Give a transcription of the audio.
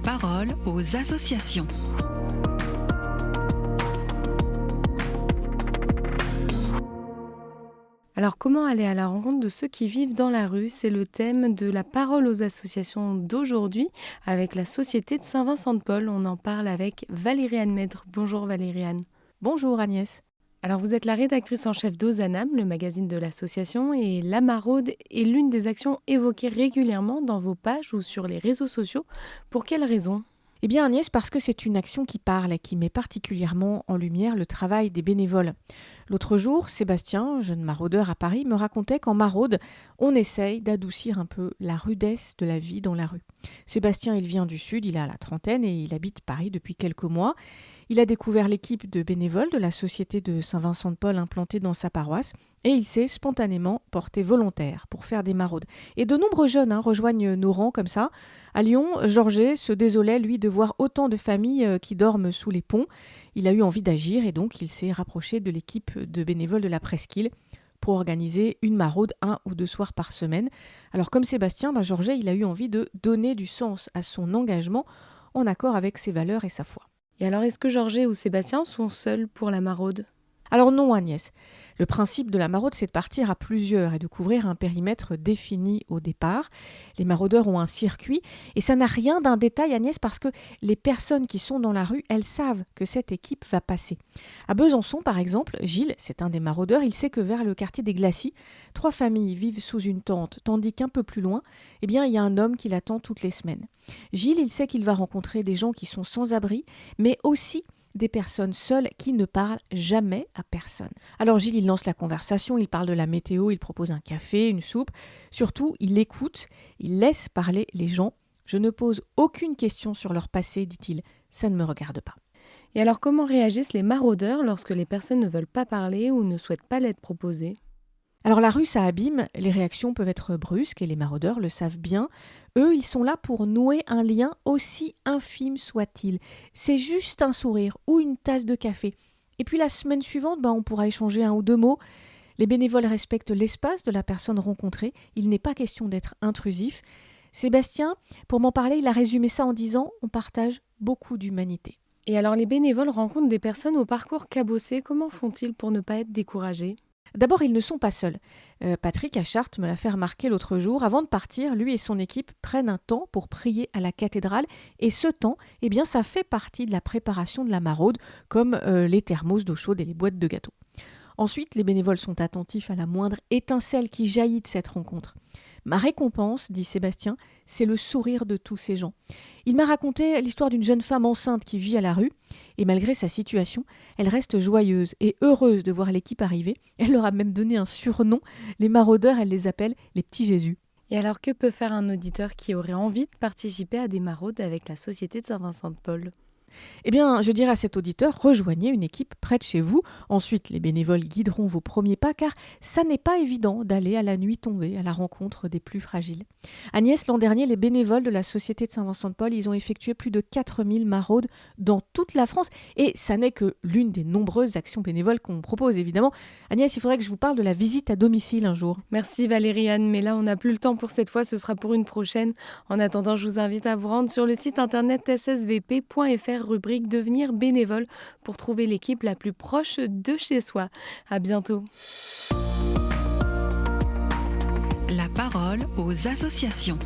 parole aux associations. Alors, comment aller à la rencontre de ceux qui vivent dans la rue? C'est le thème de la parole aux associations d'aujourd'hui avec la Société de Saint-Vincent-de-Paul. On en parle avec Valériane Maître. Bonjour Valériane. Bonjour Agnès. Alors, vous êtes la rédactrice en chef d'Ozanam, le magazine de l'association, et la maraude est l'une des actions évoquées régulièrement dans vos pages ou sur les réseaux sociaux. Pour quelles raisons? Eh bien Agnès, parce que c'est une action qui parle et qui met particulièrement en lumière le travail des bénévoles. L'autre jour, Sébastien, jeune maraudeur à Paris, me racontait qu'en maraude, on essaye d'adoucir un peu la rudesse de la vie dans la rue. Sébastien, il vient du Sud, il a la trentaine et il habite Paris depuis quelques mois. Il a découvert l'équipe de bénévoles de la Société de Saint-Vincent-de-Paul implantée dans sa paroisse et il s'est spontanément porté volontaire pour faire des maraudes. Et de nombreux jeunes rejoignent nos rangs comme ça. À Lyon, Georges se désolait, lui, de voir autant de familles qui dorment sous les ponts. Il a eu envie d'agir et donc il s'est rapproché de l'équipe de bénévoles de la Presqu'île pour organiser une maraude 1 ou 2 soirs par semaine. Alors comme Sébastien, Georges, il a eu envie de donner du sens à son engagement en accord avec ses valeurs et sa foi. Et alors, est-ce que Georges ou Sébastien sont seuls pour la maraude? Alors non Agnès, le principe de la maraude c'est de partir à plusieurs et de couvrir un périmètre défini au départ. Les maraudeurs ont un circuit et ça n'a rien d'un détail Agnès parce que les personnes qui sont dans la rue, elles savent que cette équipe va passer. À Besançon par exemple, Gilles, c'est un des maraudeurs, il sait que vers le quartier des Glacis, 3 familles vivent sous une tente, tandis qu'un peu plus loin, il y a un homme qui l'attend toutes les semaines. Gilles, il sait qu'il va rencontrer des gens qui sont sans abri, mais aussi des personnes seules qui ne parlent jamais à personne. Alors Gilles, il lance la conversation, il parle de la météo, il propose un café, une soupe. Surtout, il écoute, il laisse parler les gens. Je ne pose aucune question sur leur passé, dit-il. Ça ne me regarde pas. Et alors, comment réagissent les maraudeurs lorsque les personnes ne veulent pas parler ou ne souhaitent pas l'aide proposée? Alors la rue, ça abîme, les réactions peuvent être brusques et les maraudeurs le savent bien. Eux, ils sont là pour nouer un lien aussi infime soit-il. C'est juste un sourire ou une tasse de café. Et puis la semaine suivante, on pourra échanger 1 ou 2 mots. Les bénévoles respectent l'espace de la personne rencontrée. Il n'est pas question d'être intrusif. Sébastien, pour m'en parler, il a résumé ça en disant « on partage beaucoup d'humanité ». Et alors, les bénévoles rencontrent des personnes au parcours cabossé. Comment font-ils pour ne pas être découragés? D'abord, ils ne sont pas seuls. Patrick à Chartres me l'a fait remarquer l'autre jour. Avant de partir, lui et son équipe prennent un temps pour prier à la cathédrale. Et ce temps, ça fait partie de la préparation de la maraude, comme les thermos d'eau chaude et les boîtes de gâteaux. Ensuite, les bénévoles sont attentifs à la moindre étincelle qui jaillit de cette rencontre. Ma récompense, dit Sébastien, c'est le sourire de tous ces gens. Il m'a raconté l'histoire d'une jeune femme enceinte qui vit à la rue et malgré sa situation, elle reste joyeuse et heureuse de voir l'équipe arriver. Elle leur a même donné un surnom. Les maraudeurs, elle les appelle les petits Jésus. Et alors, que peut faire un auditeur qui aurait envie de participer à des maraudes avec la Société de Saint-Vincent-de-Paul? Je dirais à cet auditeur, rejoignez une équipe près de chez vous. Ensuite, les bénévoles guideront vos premiers pas car ça n'est pas évident d'aller à la nuit tombée à la rencontre des plus fragiles. Agnès, l'an dernier, les bénévoles de la Société de Saint-Vincent-de-Paul, ils ont effectué plus de 4000 maraudes dans toute la France et ça n'est que l'une des nombreuses actions bénévoles qu'on propose évidemment. Agnès, il faudrait que je vous parle de la visite à domicile un jour. Merci Valériane, mais là on n'a plus le temps pour cette fois, ce sera pour une prochaine. En attendant, je vous invite à vous rendre sur le site internet ssvp.fr rubrique devenir bénévole pour trouver l'équipe la plus proche de chez soi. À bientôt. La parole aux associations.